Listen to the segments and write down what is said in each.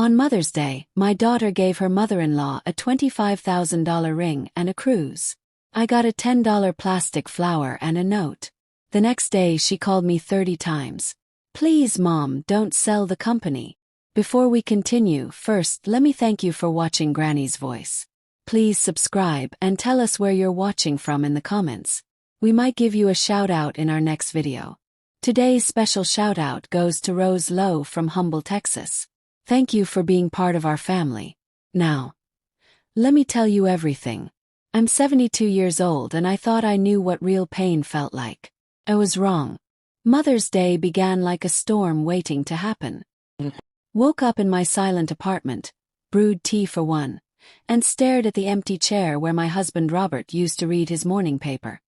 On Mother's Day, my daughter gave her mother-in-law a $25,000 ring and a cruise. I got a $10 plastic flower and a note. The next day she called me 30 times. Please, Mom, don't sell the company. Before we continue, first let me thank you for watching Granny's Voice. Please subscribe and tell us where you're watching from in the comments. We might give you a shout out in our next video. Today's special shout out goes to Rose Lowe from Humble, Texas. Thank you for being part of our family. Now, let me tell you everything. I'm 72 years old and I thought I knew what real pain felt like. I was wrong. Mother's Day began like a storm waiting to happen. Woke up in my silent apartment, brewed tea for one, and stared at the empty chair where my husband Robert used to read his morning paper.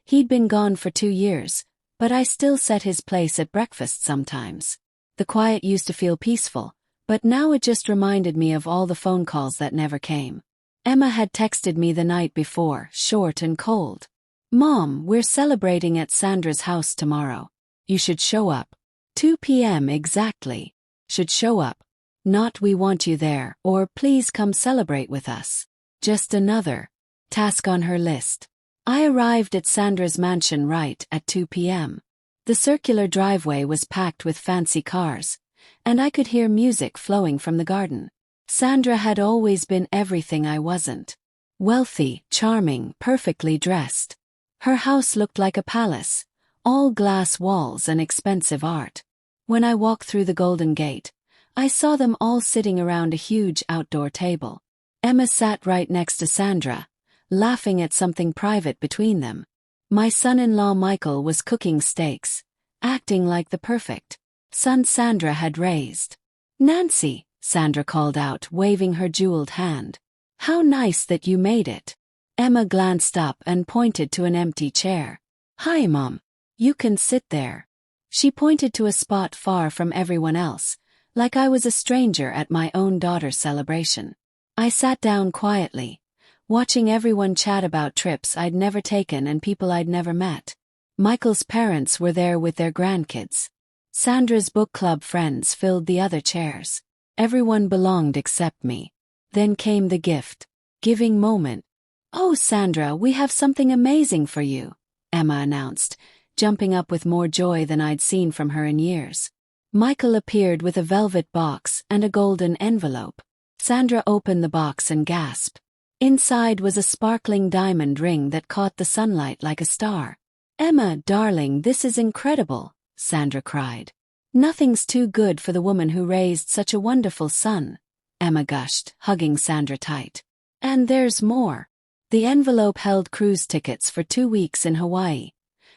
He'd been gone for 2 years, but I still set his place at breakfast sometimes. The quiet used to feel peaceful, but now it just reminded me of all the phone calls that never came. Emma had texted me the night before, short and cold. Mom, we're celebrating at Sandra's house tomorrow. You should show up. 2 p.m. exactly. Should show up. Not we want you there, or please come celebrate with us. Just another task on her list. I arrived at Sandra's mansion right at 2 p.m. The circular driveway was packed with fancy cars, and I could hear music flowing from the garden. Sandra had always been everything I wasn't. Wealthy, charming, perfectly dressed. Her house looked like a palace, all glass walls and expensive art. When I walked through the Golden Gate, I saw them all sitting around a huge outdoor table. Emma sat right next to Sandra, laughing at something private between them. My son-in-law Michael was cooking steaks, acting like the perfect son Sandra had raised. Nancy, Sandra called out, waving her jeweled hand. How nice that you made it. Emma glanced up and pointed to an empty chair. Hi, Mom. You can sit there. She pointed to a spot far from everyone else, like I was a stranger at my own daughter's celebration. I sat down quietly, watching everyone chat about trips I'd never taken and people I'd never met. Michael's parents were there with their grandkids. Sandra's book club friends filled the other chairs. Everyone belonged except me. Then came the gift-giving moment. Oh, Sandra, we have something amazing for you, Emma announced, jumping up with more joy than I'd seen from her in years. Michael appeared with a velvet box and a golden envelope. Sandra opened the box and gasped. Inside was a sparkling diamond ring that caught the sunlight like a star. Emma, darling, this is incredible, Sandra cried. Nothing's too good for the woman who raised such a wonderful son, Emma gushed, hugging Sandra tight. And there's more. The envelope held cruise tickets for 2 weeks in Hawaii.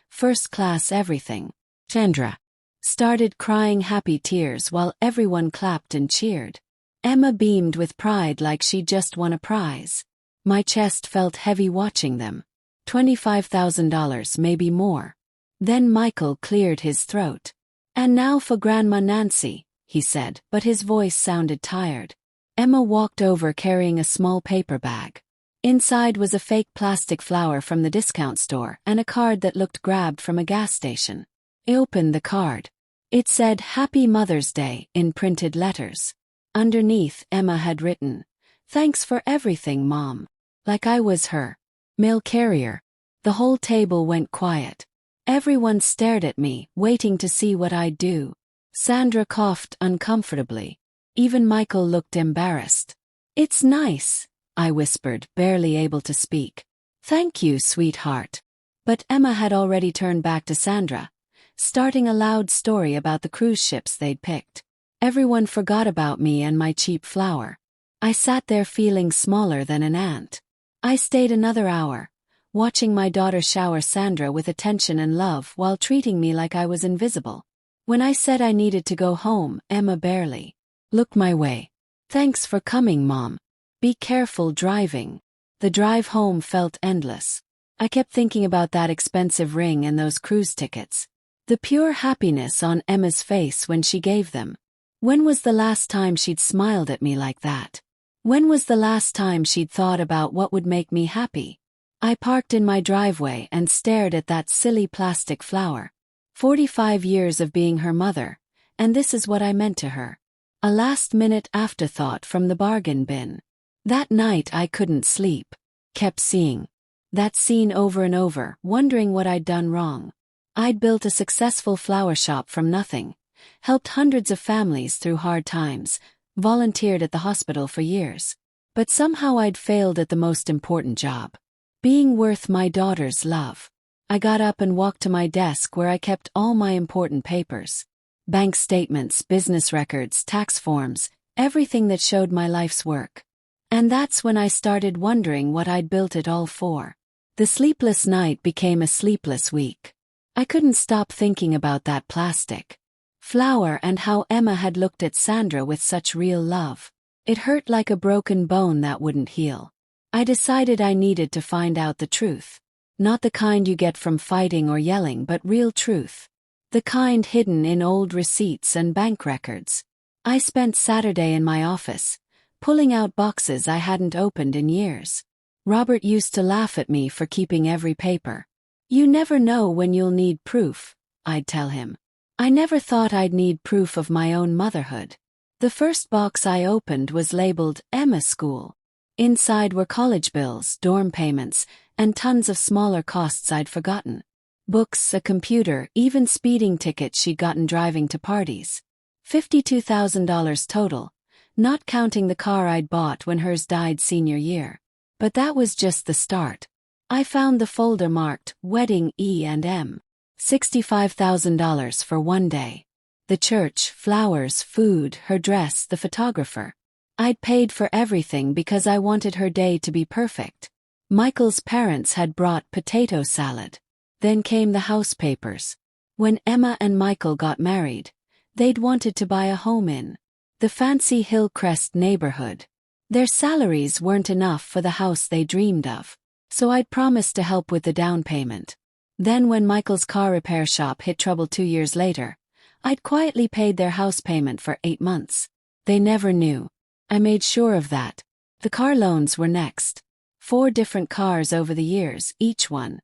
First class everything. Sandra started crying happy tears while everyone clapped and cheered. Emma beamed with pride like she'd just won a prize. My chest felt heavy watching them. $25,000, maybe more. Then Michael cleared his throat. And now for Grandma Nancy, he said, but his voice sounded tired. Emma walked over carrying a small paper bag. Inside was a fake plastic flower from the discount store and a card that looked grabbed from a gas station. I opened the card. It said Happy Mother's Day in printed letters. Underneath, Emma had written, Thanks for everything, Mom. Like I was her mail carrier. The whole table went quiet. Everyone stared at me, waiting to see what I'd do. Sandra coughed uncomfortably. Even Michael looked embarrassed. It's nice, I whispered, barely able to speak. Thank you, sweetheart. But Emma had already turned back to Sandra, starting a loud story about the cruise ships they'd picked. Everyone forgot about me and my cheap flower. I sat there feeling smaller than an ant. I stayed another hour, watching my daughter shower Sandra with attention and love while treating me like I was invisible. When I said I needed to go home, Emma barely looked my way. Thanks for coming, Mom. Be careful driving. The drive home felt endless. I kept thinking about that expensive ring and those cruise tickets. The pure happiness on Emma's face when she gave them. When was the last time she'd smiled at me like that? When was the last time she'd thought about what would make me happy? I parked in my driveway and stared at that silly plastic flower. 45 years of being her mother, and this is what I meant to her. A last-minute afterthought from the bargain bin. That night I couldn't sleep. Kept seeing that scene over and over, wondering what I'd done wrong. I'd built a successful flower shop from nothing, helped hundreds of families through hard times, volunteered at the hospital for years. But somehow I'd failed at the most important job. Being worth my daughter's love. I got up and walked to my desk where I kept all my important papers. Bank statements, business records, tax forms, everything that showed my life's work. And that's when I started wondering what I'd built it all for. The sleepless night became a sleepless week. I couldn't stop thinking about that plastic flower and how Emma had looked at Sandra with such real love. It hurt like a broken bone that wouldn't heal. I decided I needed to find out the truth. Not the kind you get from fighting or yelling, but real truth. The kind hidden in old receipts and bank records. I spent Saturday in my office, pulling out boxes I hadn't opened in years. Robert used to laugh at me for keeping every paper. "You never know when you'll need proof," I'd tell him. I never thought I'd need proof of my own motherhood. The first box I opened was labeled Emma School. Inside were college bills, dorm payments, and tons of smaller costs I'd forgotten. Books, a computer, even speeding tickets she'd gotten driving to parties. $52,000 total, not counting the car I'd bought when hers died senior year. But that was just the start. I found the folder marked Wedding E&M. $65,000 for one day. The church, flowers, food, her dress, the photographer. I'd paid for everything because I wanted her day to be perfect. Michael's parents had brought potato salad. Then came the house papers. When Emma and Michael got married, they'd wanted to buy a home in the fancy Hillcrest neighborhood. Their salaries weren't enough for the house they dreamed of, so I'd promised to help with the down payment. Then when Michael's car repair shop hit trouble 2 years later, I'd quietly paid their house payment for 8 months. They never knew. I made sure of that. The car loans were next. 4 different cars over the years, each one.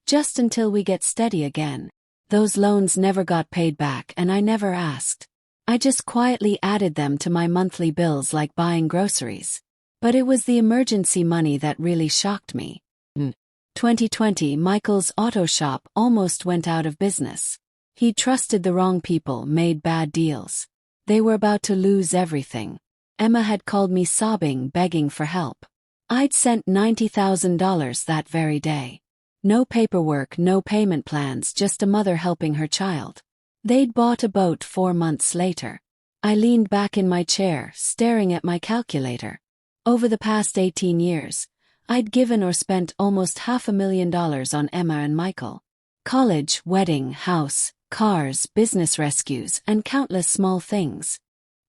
Just until we get steady again. Those loans never got paid back and I never asked. I just quietly added them to my monthly bills like buying groceries. But it was the emergency money that really shocked me. 2020, Michael's auto shop almost went out of business. He trusted the wrong people, made bad deals. They were about to lose everything. Emma had called me sobbing, begging for help. I'd sent $90,000 that very day. No paperwork, no payment plans, just a mother helping her child. They'd bought a boat 4 months later. I leaned back in my chair, staring at my calculator. Over the past 18 years, I'd given or spent almost $500,000 on Emma and Michael. College, wedding, house, cars, business rescues, and countless small things.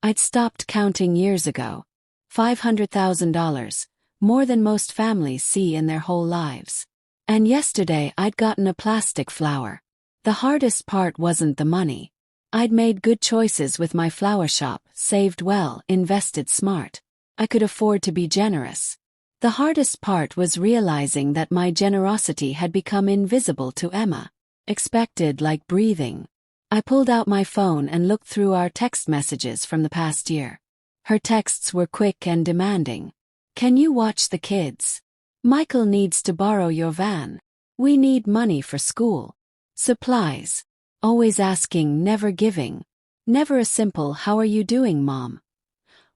I'd stopped counting years ago. $500,000, more than most families see in their whole lives. And yesterday I'd gotten a plastic flower. The hardest part wasn't the money. I'd made good choices with my flower shop, saved well, invested smart. I could afford to be generous. The hardest part was realizing that my generosity had become invisible to Emma. Expected like breathing. I pulled out my phone and looked through our text messages from the past year. Her texts were quick and demanding. "Can you watch the kids? Michael needs to borrow your van. We need money for school. Supplies." Always asking, never giving. Never a simple "How are you doing, Mom?"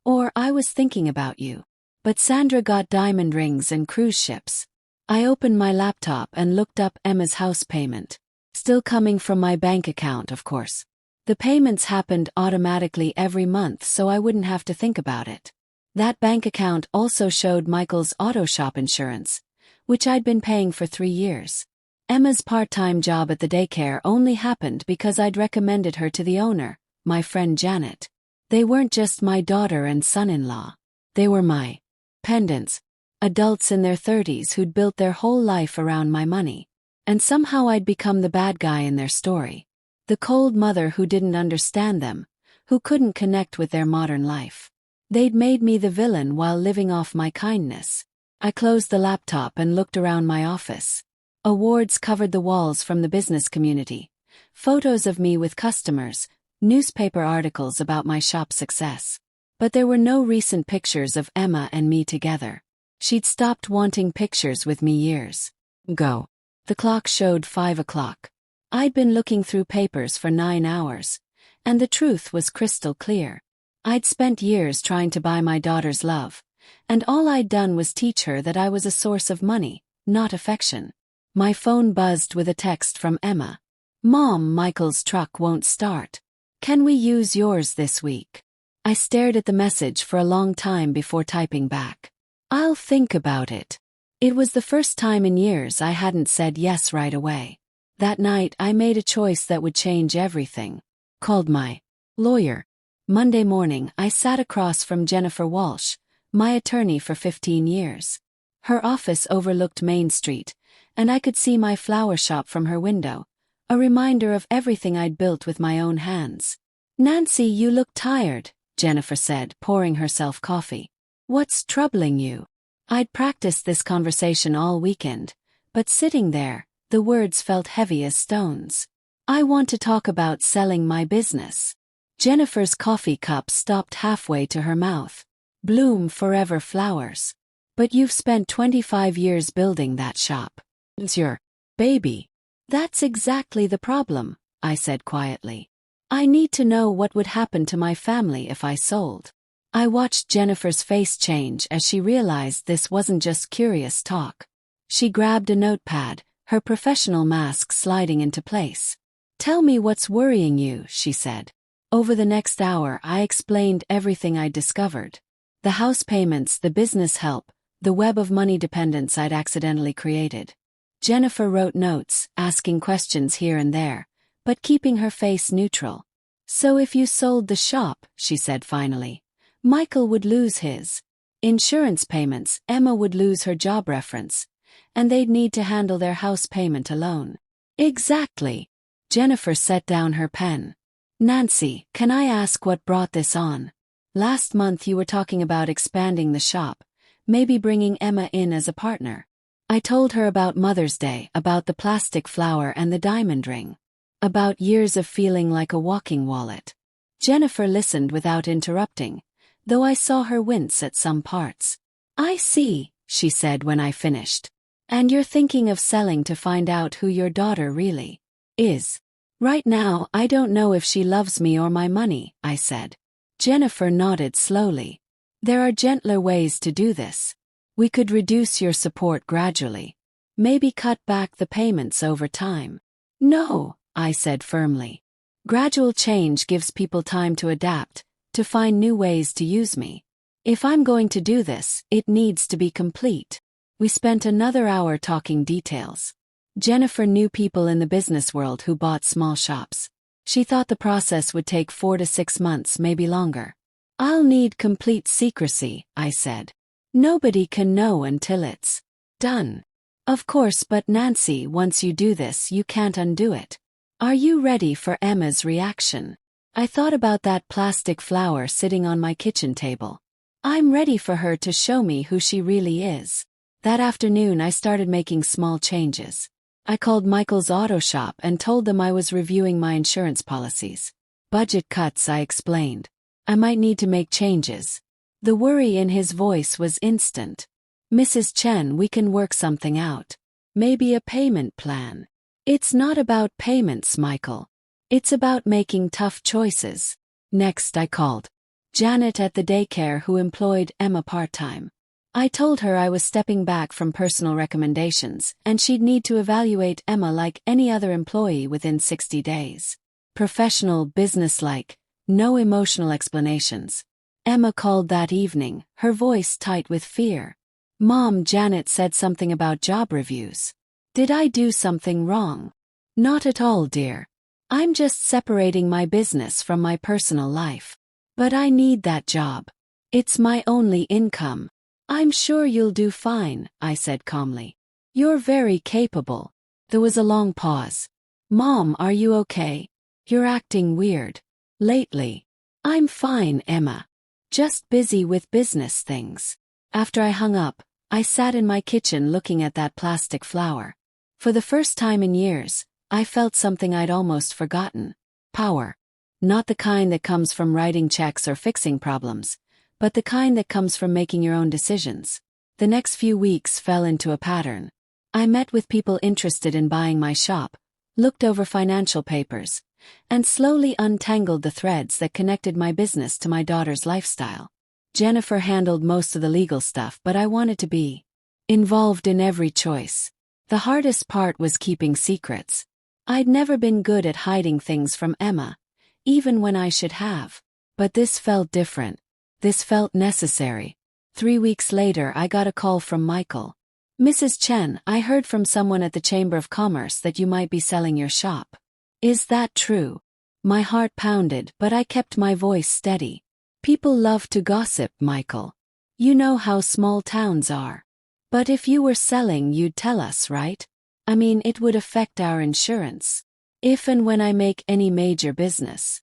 Or "I was thinking about you." But Sandra got diamond rings and cruise ships. I opened my laptop and looked up Emma's house payment. Still coming from my bank account, of course. The payments happened automatically every month so I wouldn't have to think about it. That bank account also showed Michael's auto shop insurance, which I'd been paying for 3 years. Emma's part-time job at the daycare only happened because I'd recommended her to the owner, my friend Janet. They weren't just my daughter and son-in-law. They were my pendants. Adults in their 30s who'd built their whole life around my money. And somehow I'd become the bad guy in their story. The cold mother who didn't understand them, who couldn't connect with their modern life. They'd made me the villain while living off my kindness. I closed the laptop and looked around my office. Awards covered the walls from the business community. Photos of me with customers, newspaper articles about my shop success. But there were no recent pictures of Emma and me together. She'd stopped wanting pictures with me years ago. The clock showed 5 o'clock. I'd been looking through papers for 9 hours, and the truth was crystal clear. I'd spent years trying to buy my daughter's love, and all I'd done was teach her that I was a source of money, not affection. My phone buzzed with a text from Emma. "Mom, Michael's truck won't start. Can we use yours this week?" I stared at the message for a long time before typing back. "I'll think about it." It was the first time in years I hadn't said yes right away. That night I made a choice that would change everything. Called my lawyer. Monday morning I sat across from Jennifer Walsh, my attorney for 15 years. Her office overlooked Main Street, and I could see my flower shop from her window, a reminder of everything I'd built with my own hands. "Nancy, you look tired," Jennifer said, pouring herself coffee. "What's troubling you?" I'd practiced this conversation all weekend, but sitting there, the words felt heavy as stones. "I want to talk about selling my business." Jennifer's coffee cup stopped halfway to her mouth. "Bloom Forever Flowers. But you've spent 25 years building that shop. It's your baby." "That's exactly the problem," I said quietly. "I need to know what would happen to my family if I sold." I watched Jennifer's face change as she realized this wasn't just curious talk. She grabbed a notepad, her professional mask sliding into place. "Tell me what's worrying you," she said. Over the next hour I explained everything I'd discovered. The house payments, the business help, the web of money dependence I'd accidentally created. Jennifer wrote notes, asking questions here and there, but keeping her face neutral. "So if you sold the shop," she said finally, "Michael would lose his insurance payments, Emma would lose her job reference, and they'd need to handle their house payment alone." "Exactly." Jennifer set down her pen. "Nancy, can I ask what brought this on? Last month you were talking about expanding the shop, maybe bringing Emma in as a partner." I told her about Mother's Day, about the plastic flower and the diamond ring, about years of feeling like a walking wallet. Jennifer listened without interrupting, though I saw her wince at some parts. "I see," she said when I finished. "And you're thinking of selling to find out who your daughter really is." "Right now, I don't know if she loves me or my money," I said. Jennifer nodded slowly. "There are gentler ways to do this. We could reduce your support gradually. Maybe cut back the payments over time." "No," I said firmly. "Gradual change gives people time to adapt, to find new ways to use me. If I'm going to do this, it needs to be complete." We spent another hour talking details. Jennifer knew people in the business world who bought small shops. She thought the process would take 4 to 6 months, maybe longer. "I'll need complete secrecy," I said. "Nobody can know until it's done." "Of course, but Nancy, once you do this, you can't undo it. Are you ready for Emma's reaction?" I thought about that plastic flower sitting on my kitchen table. I'm ready for her to show me who she really is. That afternoon I started making small changes. I called Michael's auto shop and told them I was reviewing my insurance policies. "Budget cuts," I explained. "I might need to make changes." The worry in his voice was instant. "Mrs. Chen, we can work something out. Maybe a payment plan." "It's not about payments, Michael. It's about making tough choices." Next I called Janet at the daycare who employed Emma part-time. I told her I was stepping back from personal recommendations and she'd need to evaluate Emma like any other employee within 60 days. Professional, businesslike, no emotional explanations. Emma called that evening, her voice tight with fear. "Mom," Janet said something about job reviews. "Did I do something wrong?" "Not at all, dear. I'm just separating my business from my personal life. But I need that job. It's my only income." "I'm sure you'll do fine," I said calmly. "You're very capable." There was a long pause. "Mom, are you okay? You're acting weird lately." "I'm fine, Emma. Just busy with business things." After I hung up, I sat in my kitchen looking at that plastic flower. For the first time in years, I felt something I'd almost forgotten. Power. Not the kind that comes from writing checks or fixing problems, but the kind that comes from making your own decisions. The next few weeks fell into a pattern. I met with people interested in buying my shop, looked over financial papers, and slowly untangled the threads that connected my business to my daughter's lifestyle. Jennifer handled most of the legal stuff, but I wanted to be involved in every choice. The hardest part was keeping secrets. I'd never been good at hiding things from Emma, even when I should have. But this felt different. This felt necessary. 3 weeks later, I got a call from Michael. "Mrs. Chen, I heard from someone at the Chamber of Commerce that you might be selling your shop. Is that true?" My heart pounded, but I kept my voice steady. "People love to gossip, Michael. You know how small towns are. But if you were selling, you'd tell us, right? I mean, it would affect our insurance. If and when I make any major business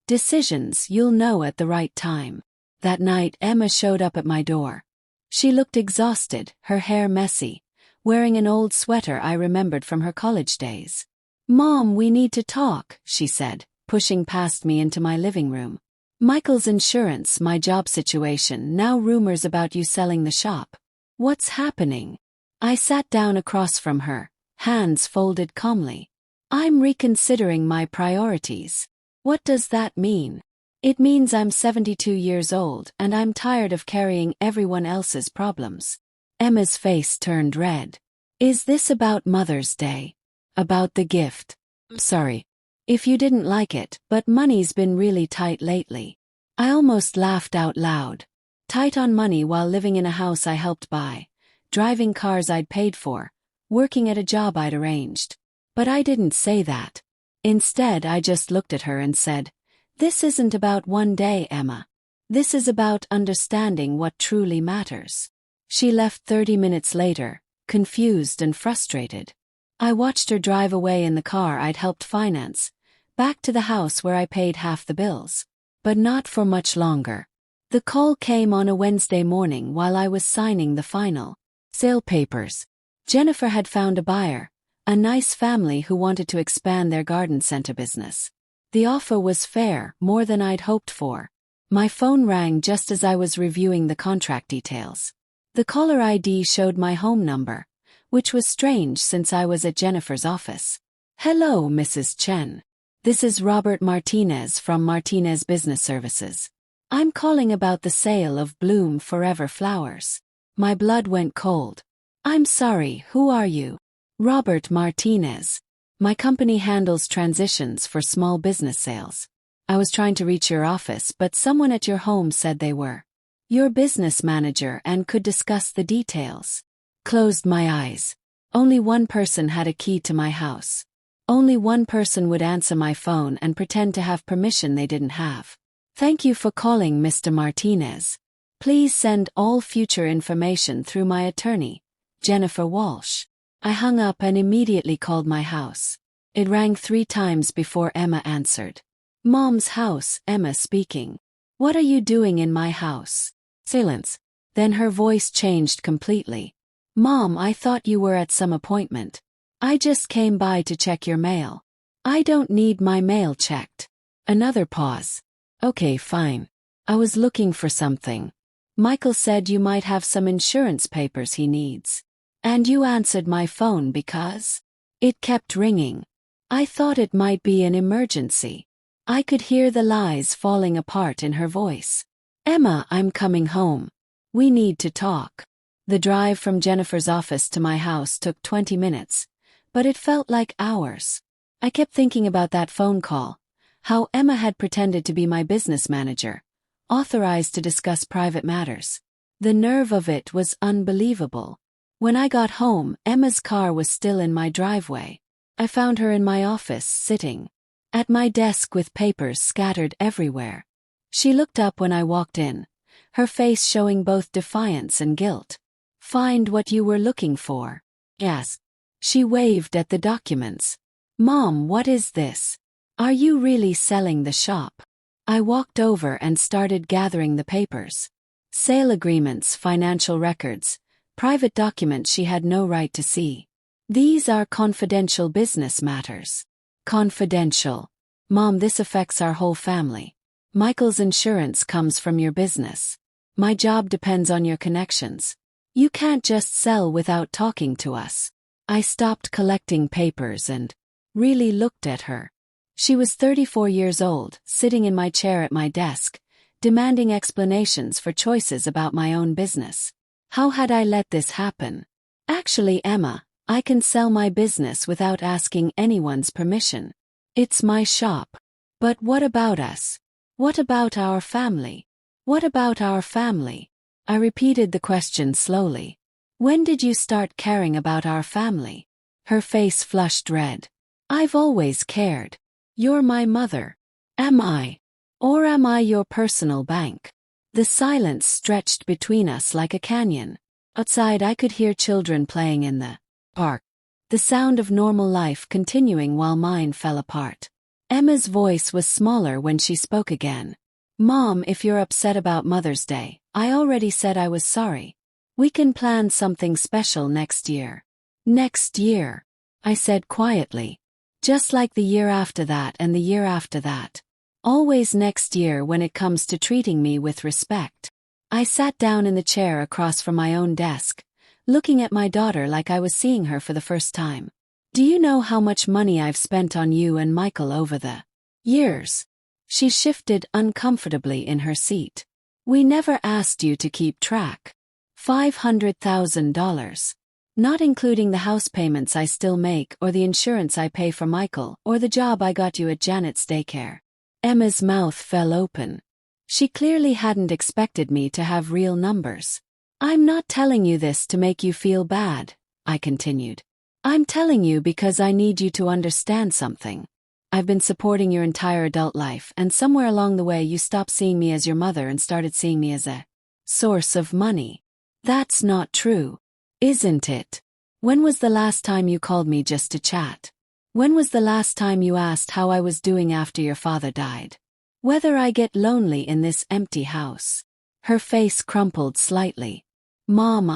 decisions, you'll know at the right time." That night, Emma showed up at my door. She looked exhausted, her hair messy, wearing an old sweater I remembered from her college days. "Mom, we need to talk," she said, pushing past me into my living room. "Michael's insurance, my job situation, now rumors about you selling the shop. What's happening?" I sat down across from her, hands folded calmly. "I'm reconsidering my priorities." "What does that mean?" "It means I'm 72 years old and I'm tired of carrying everyone else's problems." Emma's face turned red. "Is this about Mother's Day? About the gift?" "I'm sorry if you didn't like it, but money's been really tight lately." I almost laughed out loud. Tight on money while living in a house I helped buy, driving cars I'd paid for, working at a job I'd arranged. But I didn't say that. Instead, I just looked at her and said, "This isn't about one day, Emma. This is about understanding what truly matters." She left 30 minutes later, confused and frustrated. I watched her drive away in the car I'd helped finance, back to the house where I paid half the bills. But not for much longer. The call came on a Wednesday morning while I was signing the final sale papers. Jennifer had found a buyer, a nice family who wanted to expand their garden center business. The offer was fair, more than I'd hoped for. My phone rang just as I was reviewing the contract details. The caller ID showed my home number, which was strange since I was at Jennifer's office. "Hello, Mrs. Chen. This is Robert Martinez from Martinez Business Services. I'm calling about the sale of Bloom Forever flowers." My blood went cold. "I'm sorry, who are you?" "Robert Martinez. My company handles transitions for small business sales. I was trying to reach your office, but someone at your home said they were your business manager and could discuss the details." Closed my eyes. Only one person had a key to my house. Only one person would answer my phone and pretend to have permission they didn't have. "Thank you for calling, Mr. Martinez. Please send all future information through my attorney, Jennifer Walsh." I hung up and immediately called my house. It rang 3 times before Emma answered. "Mom's house," Emma speaking. "What are you doing in my house?" Silence. Then her voice changed completely. "Mom, I thought you were at some appointment. I just came by to check your mail." "I don't need my mail checked." Another pause. "Okay, fine. I was looking for something. Michael said you might have some insurance papers he needs. And you answered my phone because it kept ringing. I thought it might be an emergency." I could hear the lies falling apart in her voice. "Emma, I'm coming home. We need to talk." The drive from Jennifer's office to my house took 20 minutes, but it felt like hours. I kept thinking about that phone call, how Emma had pretended to be my business manager, authorized to discuss private matters. The nerve of it was unbelievable. When I got home, Emma's car was still in my driveway. I found her in my office, sitting at my desk with papers scattered everywhere. She looked up when I walked in, her face showing both defiance and guilt. "Find what you were looking for?" "Yes." She waved at the documents. "Mom, what is this? Are you really selling the shop?" I walked over and started gathering the papers. Sale agreements, financial records, private documents she had no right to see. "These are confidential business matters." "Confidential?" Mom, this affects our whole family. Michael's insurance comes from your business. My job depends on your connections. You can't just sell without talking to us. I stopped collecting papers and really looked at her. She was 34 years old, sitting in my chair at my desk, demanding explanations for choices about my own business. How had I let this happen? Actually, Emma, I can sell my business without asking anyone's permission. It's my shop. But what about us? What about our family? What about our family? I repeated the question slowly. When did you start caring about our family? Her face flushed red. I've always cared. You're my mother. Am I? Or am I your personal bank? The silence stretched between us like a canyon. Outside I could hear children playing in the park. The sound of normal life continuing while mine fell apart. Emma's voice was smaller when she spoke again. Mom, if you're upset about Mother's Day, I already said I was sorry. We can plan something special next year. Next year, I said quietly. Just like the year after that and the year after that. Always next year when it comes to treating me with respect. I sat down in the chair across from my own desk, looking at my daughter like I was seeing her for the first time. Do you know how much money I've spent on you and Michael over the years? She shifted uncomfortably in her seat. We never asked you to keep track. $500,000. Not including the house payments I still make or the insurance I pay for Michael or the job I got you at Janet's daycare. Emma's mouth fell open. She clearly hadn't expected me to have real numbers. I'm not telling you this to make you feel bad, I continued. I'm telling you because I need you to understand something. I've been supporting your entire adult life, and somewhere along the way you stopped seeing me as your mother and started seeing me as a source of money. That's not true, isn't it? When was the last time you called me just to chat? When was the last time you asked how I was doing after your father died? Whether I get lonely in this empty house? Her face crumpled slightly. Mom,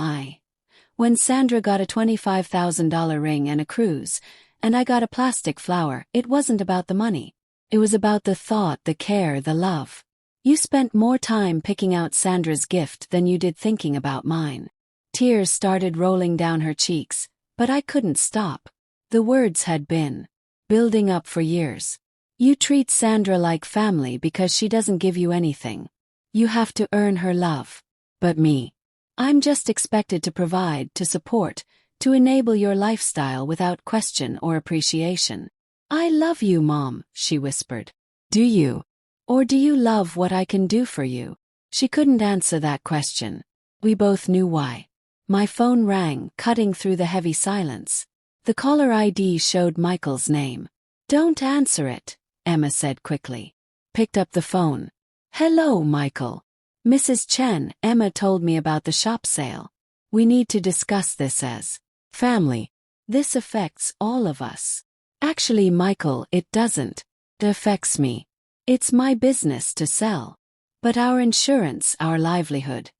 when Sandra got a $25,000 ring and a cruise, and I got a plastic flower, it wasn't about the money. It was about the thought, the care, the love. You spent more time picking out Sandra's gift than you did thinking about mine. Tears started rolling down her cheeks, but I couldn't stop. The words had been building up for years. You treat Sandra like family because she doesn't give you anything. You have to earn her love. But me, I'm just expected to provide, to support, to enable your lifestyle without question or appreciation. I love you, Mom, she whispered. Do you? Or do you love what I can do for you? She couldn't answer that question. We both knew why. My phone rang, cutting through the heavy silence. The caller ID showed Michael's name. Don't answer it, Emma said quickly. Picked up the phone. Hello, Michael. Mrs. Chen, Emma told me about the shop sale. We need to discuss this as family. This affects all of us. Actually, Michael, it doesn't. It affects me. It's my business to sell. But our insurance, our livelihood.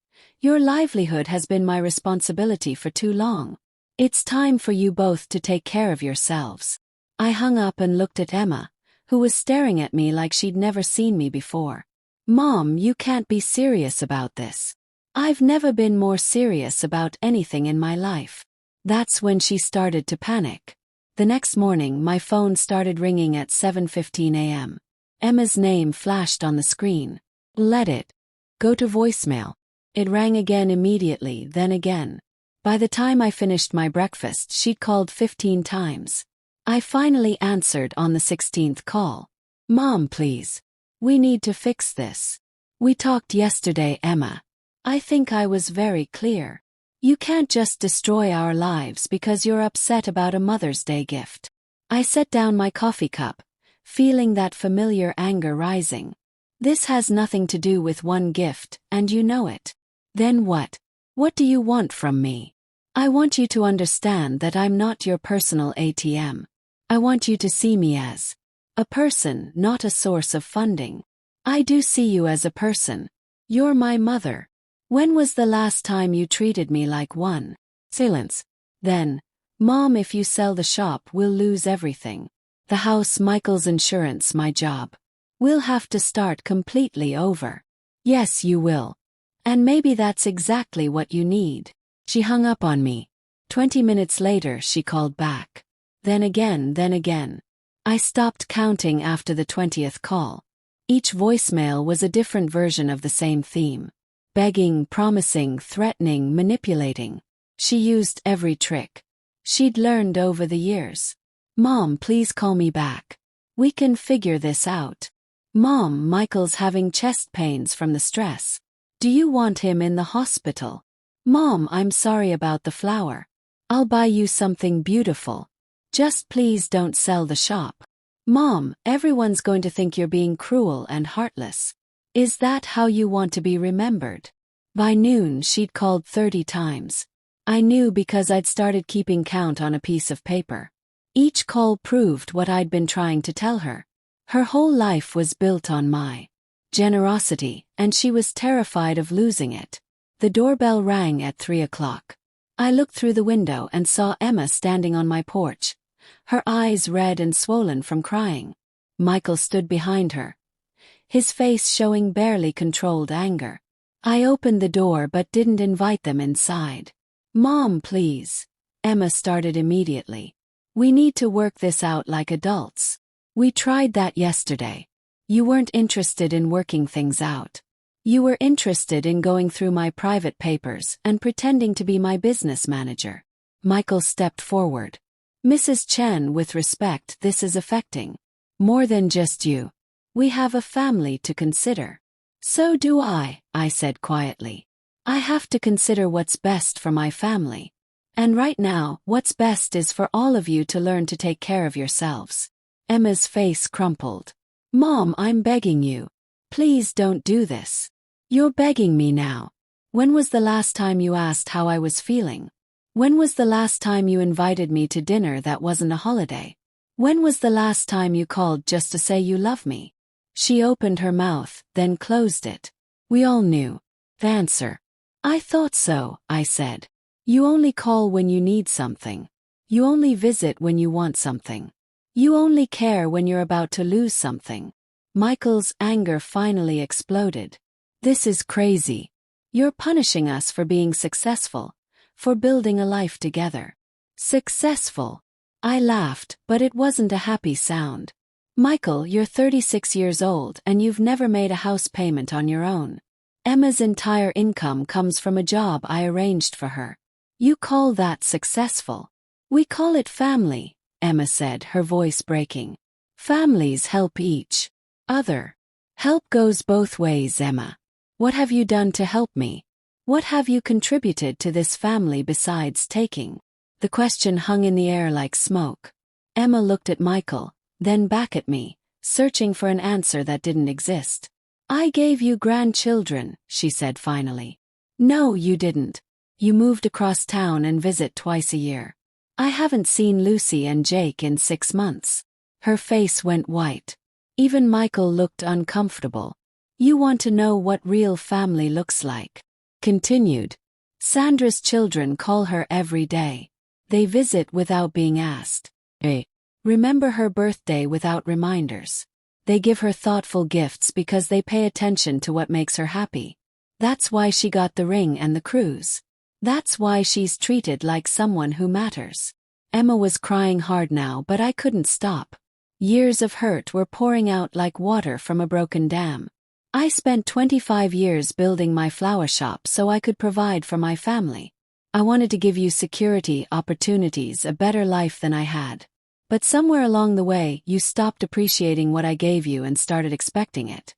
Your livelihood has been my responsibility for too long. It's time for you both to take care of yourselves. I hung up and looked at Emma, who was staring at me like she'd never seen me before. Mom, you can't be serious about this. I've never been more serious about anything in my life. That's when she started to panic. The next morning, my phone started ringing at 7:15 a.m. Emma's name flashed on the screen. Let it go to voicemail. It rang again immediately, then again. By the time I finished my breakfast, she'd called 15 times. I finally answered on the 16th call. Mom, please. We need to fix this. We talked yesterday, Emma. I think I was very clear. You can't just destroy our lives because you're upset about a Mother's Day gift. I set down my coffee cup, feeling that familiar anger rising. This has nothing to do with one gift, and you know it. Then what? What do you want from me? I want you to understand that I'm not your personal ATM. I want you to see me as a person, not a source of funding. I do see you as a person. You're my mother. When was the last time you treated me like one? Silence. Then, Mom, if you sell the shop, we'll lose everything. The house, Michael's insurance, my job. We'll have to start completely over. Yes, you will. And maybe that's exactly what you need. She hung up on me. 20 minutes later, she called back. Then again, then again. I stopped counting after the 20th call. Each voicemail was a different version of the same theme. Begging, promising, threatening, manipulating. She used every trick she'd learned over the years. Mom, please call me back. We can figure this out. Mom, Michael's having chest pains from the stress. Do you want him in the hospital? Mom, I'm sorry about the flower. I'll buy you something beautiful. Just please don't sell the shop. Mom, everyone's going to think you're being cruel and heartless. Is that how you want to be remembered? By noon, she'd called 30 times. I knew because I'd started keeping count on a piece of paper. Each call proved what I'd been trying to tell her. Her whole life was built on my generosity, and she was terrified of losing it. The doorbell rang at 3 o'clock. I looked through the window and saw Emma standing on my porch, her eyes red and swollen from crying. Michael stood behind her, his face showing barely controlled anger. I opened the door but didn't invite them inside. Mom, please. Emma started immediately. We need to work this out like adults. We tried that yesterday. You weren't interested in working things out. You were interested in going through my private papers and pretending to be my business manager. Michael stepped forward. Mrs. Chen, with respect, this is affecting more than just you. We have a family to consider. So do I said quietly. I have to consider what's best for my family. And right now, what's best is for all of you to learn to take care of yourselves. Emma's face crumpled. Mom, I'm begging you. Please don't do this. You're begging me now. When was the last time you asked how I was feeling? When was the last time you invited me to dinner that wasn't a holiday? When was the last time you called just to say you love me? She opened her mouth, then closed it. We all knew the answer. I thought so, I said. You only call when you need something. You only visit when you want something. You only care when you're about to lose something. Michael's anger finally exploded. This is crazy. You're punishing us for being successful, for building a life together. Successful. I laughed, but it wasn't a happy sound. Michael, you're 36 years old and you've never made a house payment on your own. Emma's entire income comes from a job I arranged for her. You call that successful? We call it family, Emma said, her voice breaking. Families help each other. Help goes both ways, Emma. What have you done to help me? What have you contributed to this family besides taking? The question hung in the air like smoke. Emma looked at Michael, then back at me, searching for an answer that didn't exist. I gave you grandchildren, she said finally. No, you didn't. You moved across town and visit twice a year. I haven't seen Lucy and Jake in 6 months. Her face went white. Even Michael looked uncomfortable. You want to know what real family looks like? Continued. Sandra's children call her every day. They visit without being asked. They remember her birthday without reminders. They give her thoughtful gifts because they pay attention to what makes her happy. That's why she got the ring and the cruise. That's why she's treated like someone who matters. Emma was crying hard now, but I couldn't stop. Years of hurt were pouring out like water from a broken dam. I spent 25 years building my flower shop so I could provide for my family. I wanted to give you security, opportunities, a better life than I had. But somewhere along the way, you stopped appreciating what I gave you and started expecting it.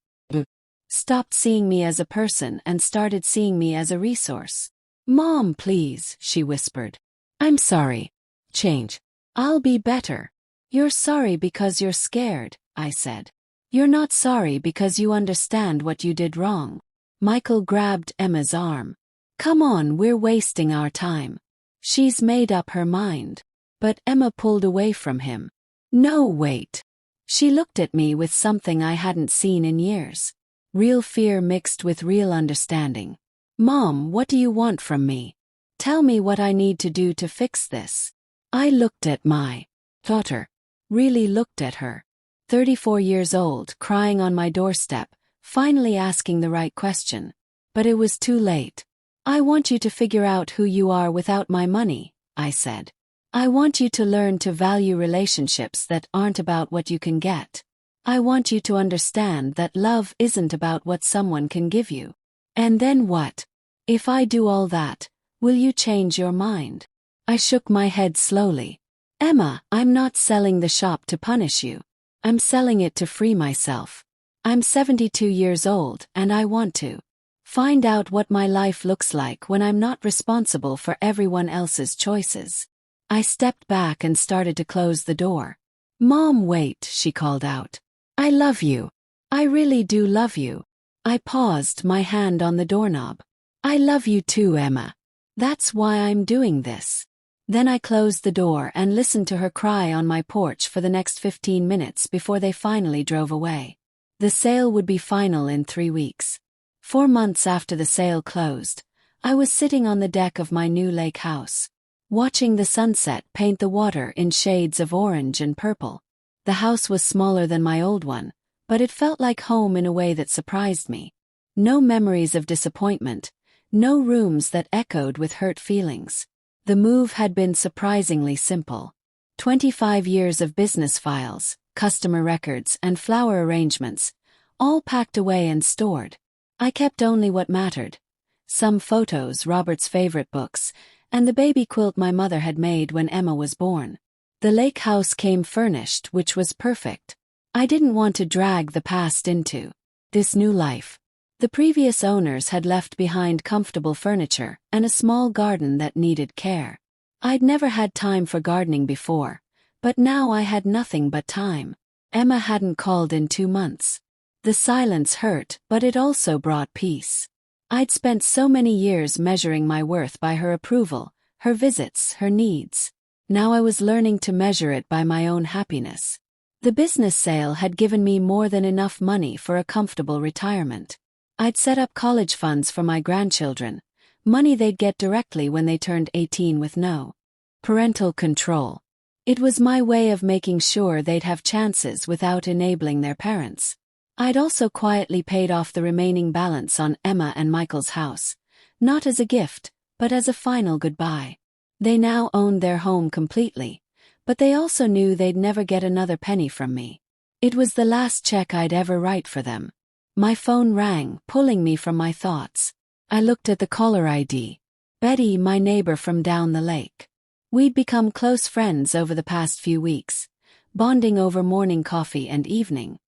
Stopped seeing me as a person and started seeing me as a resource. Mom, please, she whispered. I'm sorry. Change. I'll be better. You're sorry because you're scared, I said. You're not sorry because you understand what you did wrong. Michael grabbed Emma's arm. Come on, we're wasting our time. She's made up her mind. But Emma pulled away from him. No, wait. She looked at me with something I hadn't seen in years. Real fear mixed with real understanding. Mom, what do you want from me? Tell me what I need to do to fix this. I looked at my daughter. really looked at her. 34 years old, crying on my doorstep, finally asking the right question. But it was too late. I want you to figure out who you are without my money, I said. I want you to learn to value relationships that aren't about what you can get. I want you to understand that love isn't about what someone can give you. And then what? If I do all that, will you change your mind? I shook my head slowly. Emma, I'm not selling the shop to punish you. I'm selling it to free myself. I'm 72 years old and I want to find out what my life looks like when I'm not responsible for everyone else's choices. I stepped back and started to close the door. Mom, wait, she called out. I love you. I really do love you. I paused, my hand on the doorknob. I love you too, Emma. That's why I'm doing this. Then I closed the door and listened to her cry on my porch for the next 15 minutes before they finally drove away. The sale would be final in 3 weeks. 4 months after the sale closed, I was sitting on the deck of my new lake house, watching the sunset paint the water in shades of orange and purple. The house was smaller than my old one, but it felt like home in a way that surprised me. No memories of disappointment, no rooms that echoed with hurt feelings. The move had been surprisingly simple. 25 years of business files, customer records, and flower arrangements, all packed away and stored. I kept only what mattered. Some photos, Robert's favorite books, and the baby quilt my mother had made when Emma was born. The lake house came furnished, which was perfect. I didn't want to drag the past into this new life. The previous owners had left behind comfortable furniture and a small garden that needed care. I'd never had time for gardening before, but now I had nothing but time. Emma hadn't called in 2 months. The silence hurt, but it also brought peace. I'd spent so many years measuring my worth by her approval, her visits, her needs. Now I was learning to measure it by my own happiness. The business sale had given me more than enough money for a comfortable retirement. I'd set up college funds for my grandchildren, money they'd get directly when they turned 18 with no parental control. It was my way of making sure they'd have chances without enabling their parents. I'd also quietly paid off the remaining balance on Emma and Michael's house, not as a gift, but as a final goodbye. They now owned their home completely, but they also knew they'd never get another penny from me. It was the last check I'd ever write for them. My phone rang, pulling me from my thoughts. I looked at the caller ID. Betty, my neighbor from down the lake. We'd become close friends over the past few weeks, bonding over morning coffee and evening.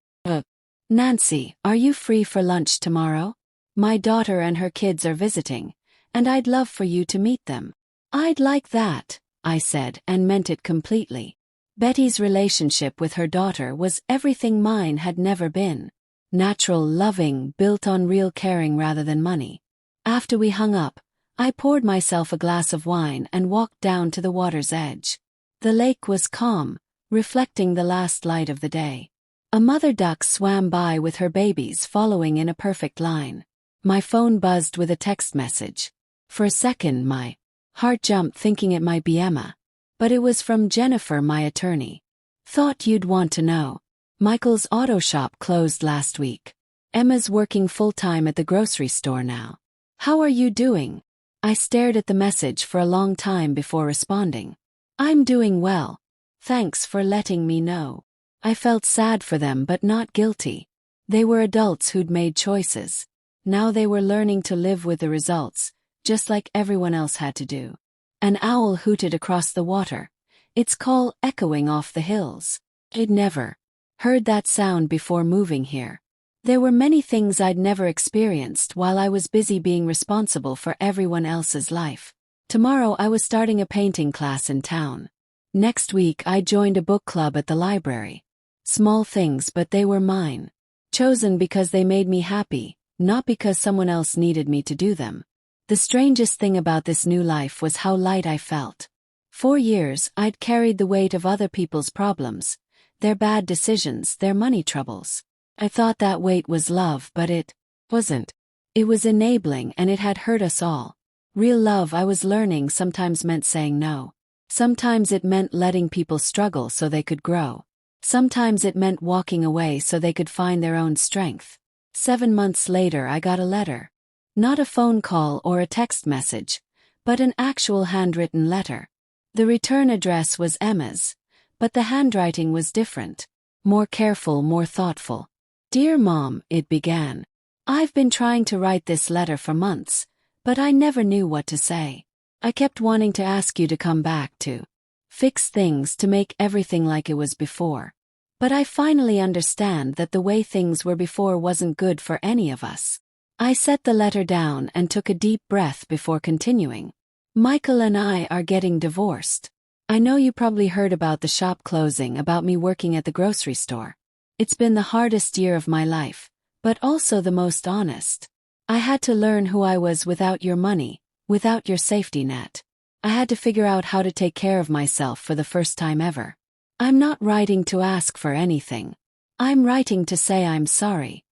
Nancy, are you free for lunch tomorrow? My daughter and her kids are visiting, and I'd love for you to meet them. I'd like that, I said, and meant it completely. Betty's relationship with her daughter was everything mine had never been. Natural, loving, built on real caring rather than money. After we hung up, I poured myself a glass of wine and walked down to the water's edge. The lake was calm, reflecting the last light of the day. A mother duck swam by with her babies following in a perfect line. My phone buzzed with a text message. For a second my heart jumped thinking it might be Emma. But it was from Jennifer, my attorney. Thought you'd want to know. Michael's auto shop closed last week. Emma's working full-time at the grocery store now. How are you doing? I stared at the message for a long time before responding. I'm doing well. Thanks for letting me know. I felt sad for them but not guilty. They were adults who'd made choices. Now they were learning to live with the results, just like everyone else had to do. An owl hooted across the water, its call echoing off the hills. I'd never heard that sound before moving here. There were many things I'd never experienced while I was busy being responsible for everyone else's life. Tomorrow I was starting a painting class in town. Next week I joined a book club at the library. Small things, but they were mine. Chosen because they made me happy, not because someone else needed me to do them. The strangest thing about this new life was how light I felt. 4 years I'd carried the weight of other people's problems, their bad decisions, their money troubles. I thought that weight was love, but it wasn't. It was enabling, and it had hurt us all. Real love, I was learning, sometimes meant saying no. Sometimes it meant letting people struggle so they could grow. Sometimes it meant walking away so they could find their own strength. 7 months later I got a letter. Not a phone call or a text message, but an actual handwritten letter. The return address was Emma's, but the handwriting was different. More careful, more thoughtful. "Dear Mom," it began. "I've been trying to write this letter for months, but I never knew what to say. I kept wanting to ask you to come back to fix things, to make everything like it was before. But I finally understand that the way things were before wasn't good for any of us." I set the letter down and took a deep breath before continuing. "Michael and I are getting divorced. I know you probably heard about the shop closing, about me working at the grocery store. It's been the hardest year of my life, but also the most honest. I had to learn who I was without your money, without your safety net. I had to figure out how to take care of myself for the first time ever. I'm not writing to ask for anything. I'm writing to say I'm sorry.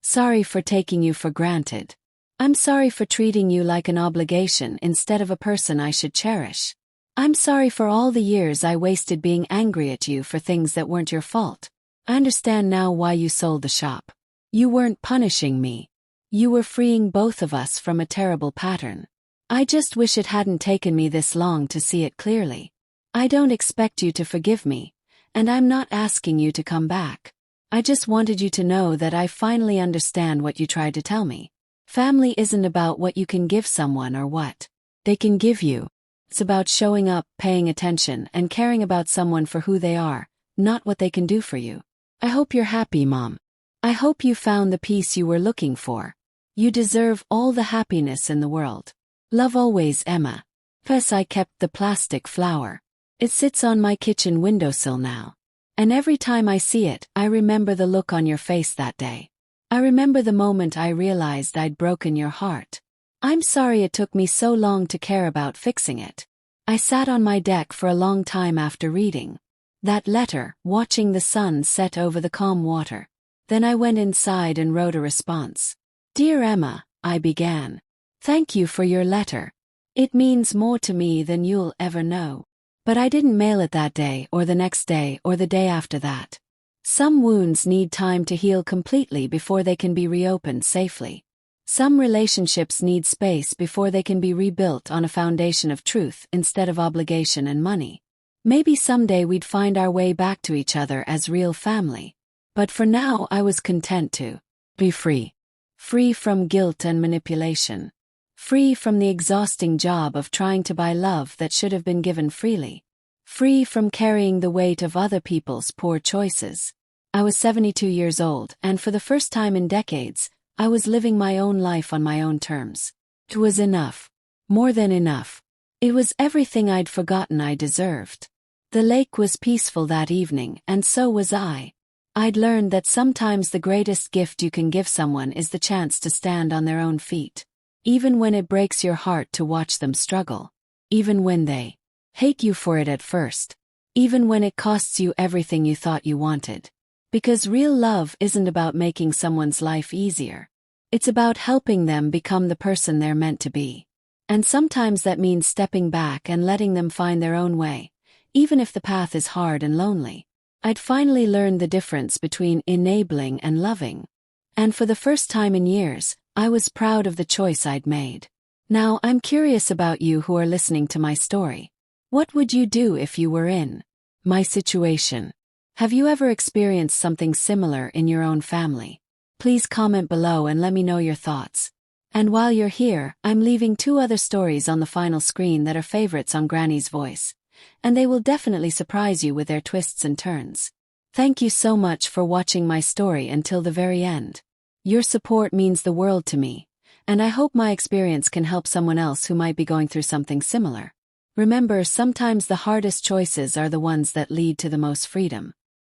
Sorry for taking you for granted. I'm sorry for treating you like an obligation instead of a person I should cherish. I'm sorry for all the years I wasted being angry at you for things that weren't your fault. I understand now why you sold the shop. You weren't punishing me. You were freeing both of us from a terrible pattern. I just wish it hadn't taken me this long to see it clearly. I don't expect you to forgive me, and I'm not asking you to come back. I just wanted you to know that I finally understand what you tried to tell me. Family isn't about what you can give someone or what they can give you. It's about showing up, paying attention, and caring about someone for who they are, not what they can do for you. I hope you're happy, Mom. I hope you found the peace you were looking for. You deserve all the happiness in the world. Love always, Emma." Plus I kept the plastic flower. It sits on my kitchen windowsill now. And every time I see it, I remember the look on your face that day. I remember the moment I realized I'd broken your heart. I'm sorry it took me so long to care about fixing it. I sat on my deck for a long time after reading that letter, watching the sun set over the calm water. Then I went inside and wrote a response. "Dear Emma," I began. "Thank you for your letter. It means more to me than you'll ever know." But I didn't mail it that day or the next day or the day after that. Some wounds need time to heal completely before they can be reopened safely. Some relationships need space before they can be rebuilt on a foundation of truth instead of obligation and money. Maybe someday we'd find our way back to each other as real family. But for now I was content to be free. Free from guilt and manipulation. Free from the exhausting job of trying to buy love that should have been given freely. Free from carrying the weight of other people's poor choices. I was 72 years old, and for the first time in decades, I was living my own life on my own terms. It was enough. More than enough. It was everything I'd forgotten I deserved. The lake was peaceful that evening, and so was I. I'd learned that sometimes the greatest gift you can give someone is the chance to stand on their own feet. Even when it breaks your heart to watch them struggle. Even when they hate you for it at first. Even when it costs you everything you thought you wanted. Because real love isn't about making someone's life easier. It's about helping them become the person they're meant to be. And sometimes that means stepping back and letting them find their own way, even if the path is hard and lonely. I'd finally learned the difference between enabling and loving. And for the first time in years, I was proud of the choice I'd made. Now I'm curious about you who are listening to my story. What would you do if you were in my situation? Have you ever experienced something similar in your own family? Please comment below and let me know your thoughts. And while you're here, I'm leaving 2 other stories on the final screen that are favorites on Granny's Voice. And they will definitely surprise you with their twists and turns. Thank you so much for watching my story until the very end. Your support means the world to me, and I hope my experience can help someone else who might be going through something similar. Remember, sometimes the hardest choices are the ones that lead to the most freedom.